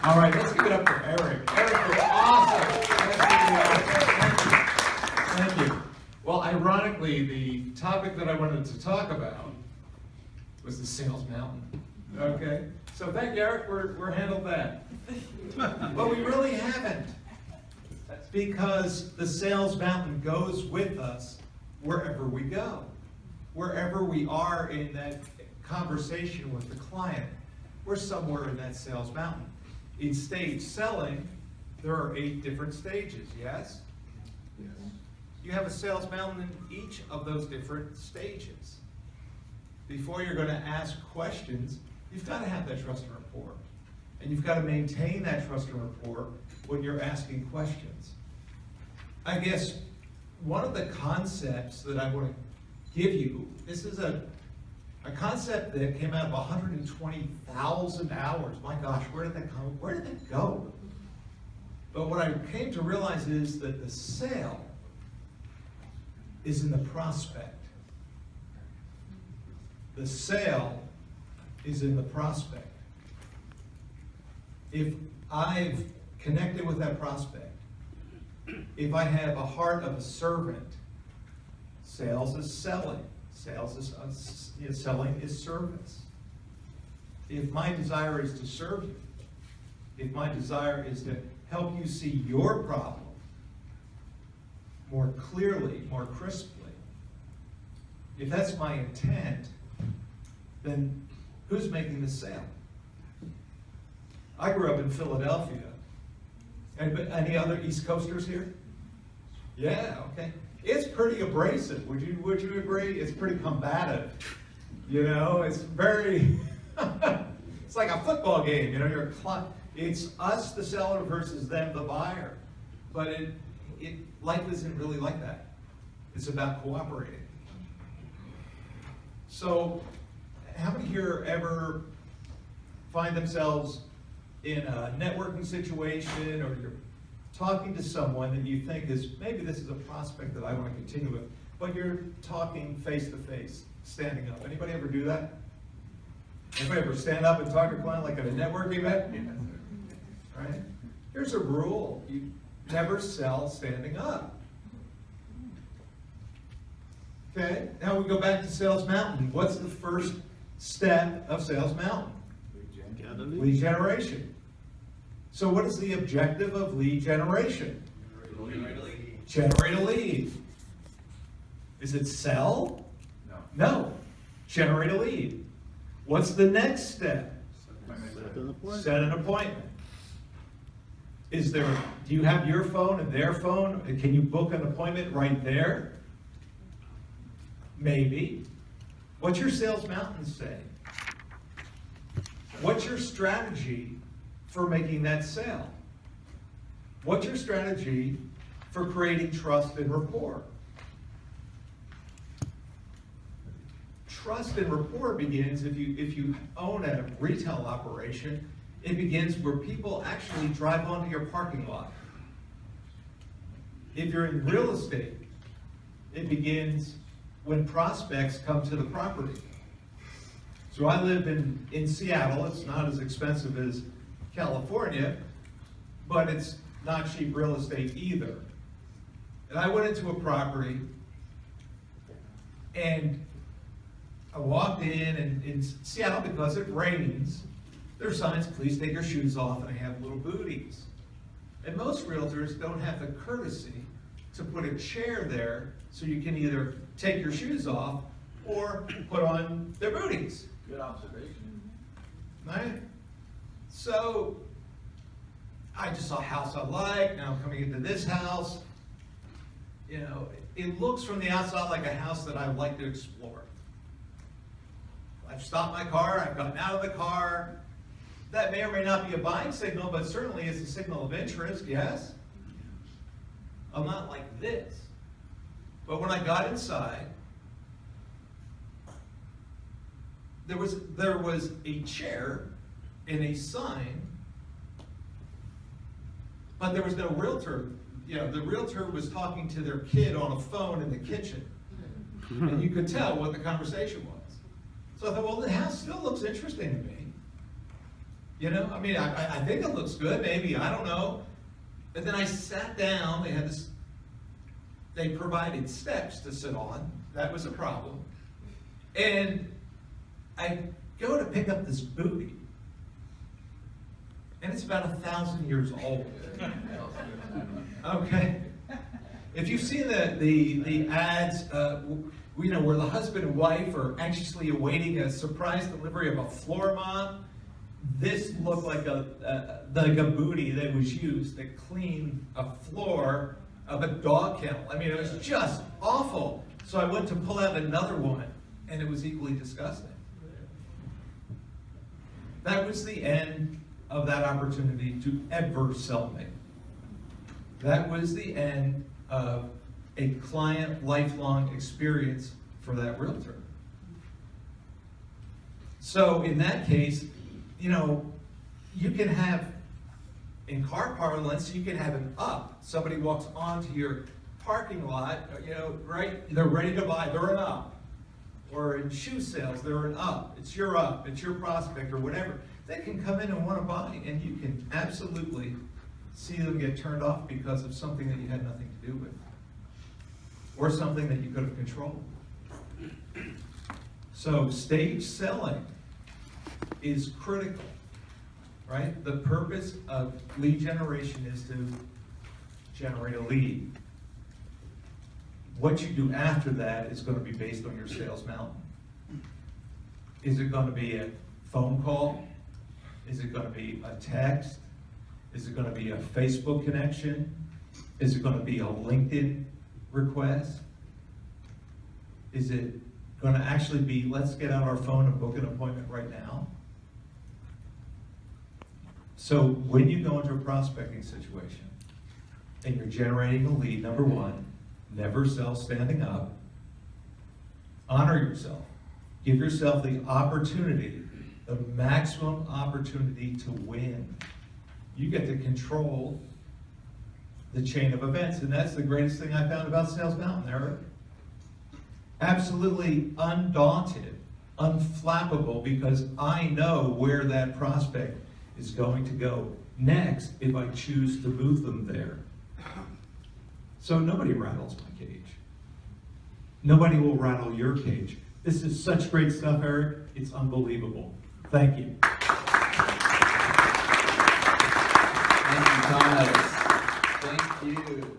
All right, let's give it up for Eric. Eric was awesome. Thank you. Well, ironically, the topic that I wanted to talk about was the sales mountain. Okay, so thank you, Eric. We're handled that. But we really haven't, because the sales mountain goes with us wherever we go, wherever we are in that conversation with the client. We're somewhere in that sales mountain. In stage selling, there are 8 different stages, yes? Yes. You have a sales mountain in each of those different stages. Before you're going to ask questions, you've got to have that trust and rapport. And you've got to maintain that trust and rapport when you're asking questions. I guess one of the concepts that I want to give you, this is a concept that came out of 120,000 hours. My gosh, where did that come? Where did that go? But what I came to realize is that the sale is in the prospect. The sale is in the prospect. If I've connected with that prospect, if I have a heart of a servant, sales is selling. Sales is selling is service. If my desire is to serve you, if my desire is to help you see your problem more clearly, more crisply, if that's my intent, then who's making the sale? I grew up in Philadelphia. Any other East Coasters here? Yeah, okay. It's pretty abrasive. Would you agree? It's pretty combative. You know, it's very, it's like a football game. You know, it's us, the seller, versus them, the buyer. But life isn't really like that. It's about cooperating. So, how many here ever find themselves in a networking situation, or you're talking to someone that you think is, maybe this is a prospect that I want to continue with, but you're talking face to face, standing up. Anybody ever do that? Anybody ever stand up and talk to a client like at a networking event? Right? Here's a rule. You never sell standing up. Okay, now we go back to Sales Mountain. What's the first step of Sales Mountain? Lead generation. So what is the objective of lead generation? Generate a lead. Is it sell? No. Generate a lead. What's the next step? Set an appointment. Do you have your phone and their phone? Can you book an appointment right there? Maybe. What's your Sales Mountain say? What's your strategy for making that sale? What's your strategy for creating trust and rapport? Trust and rapport begins if you own a retail operation. It begins where people actually drive onto your parking lot. If you're in real estate, it begins when prospects come to the property. So I live in Seattle. It's not as expensive as California, but it's not cheap real estate either. And I went into a property, and I walked in Seattle, because it rains, there are signs, please take your shoes off, and I have little booties. And most realtors don't have the courtesy to put a chair there so you can either take your shoes off or put on their booties. Good observation. Right? So I just saw a house I like. Now I'm coming into this house. You know, it looks from the outside like a house that I would like to explore. I've stopped my car. I've gotten out of the car. That may or may not be a buying signal, but certainly it's a signal of interest, yes? I'm not like this. But when I got inside, there was a chair and a sign, but there was no realtor. You know, the realtor was talking to their kid on a phone in the kitchen. And you could tell what the conversation was. So I thought, well, the house still looks interesting to me. You know, I mean, I think it looks good, maybe, I don't know. But then I sat down, they provided steps to sit on, that was a problem. And I go to pick up this booty, and it's about 1,000 years old. Okay? If you've seen the ads, you know, where the husband and wife are anxiously awaiting a surprise delivery of a floor mop, this looked like a booty that was used to clean a floor of a dog kennel. I mean, it was just awful. So I went to pull out another one, and it was equally disgusting. That was the end of that opportunity to ever sell me. That was the end of a client lifelong experience for that realtor. So in that case, you know, you can have, in car parlance, you can have an up. Somebody walks onto your parking lot, you know, right? They're ready to buy, they're an up. Or in shoe sales, they're an up. It's your prospect or whatever. They can come in and want to buy, and you can absolutely see them get turned off because of something that you had nothing to do with. Or something that you could have controlled. So stage selling is critical, right? The purpose of lead generation is to generate a lead. What you do after that is going to be based on your sales mountain. Is it going to be a phone call? Is it going to be a text? Is it going to be a Facebook connection? Is it going to be a LinkedIn request? Is it going to actually be, let's get out our phone and book an appointment right now? So when you go into a prospecting situation and you're generating a lead, number one, never sell standing up. Honor yourself. Give yourself the opportunity, the maximum opportunity to win. You get to control the chain of events, and that's the greatest thing I found about Sales Mountain, Eric. Absolutely undaunted, unflappable, because I know where that prospect is going to go next if I choose to move them there. So nobody rattles my cage. Nobody will rattle your cage. This is such great stuff, Eric. It's unbelievable. Thank you. Thank you, Thomas. Thank you.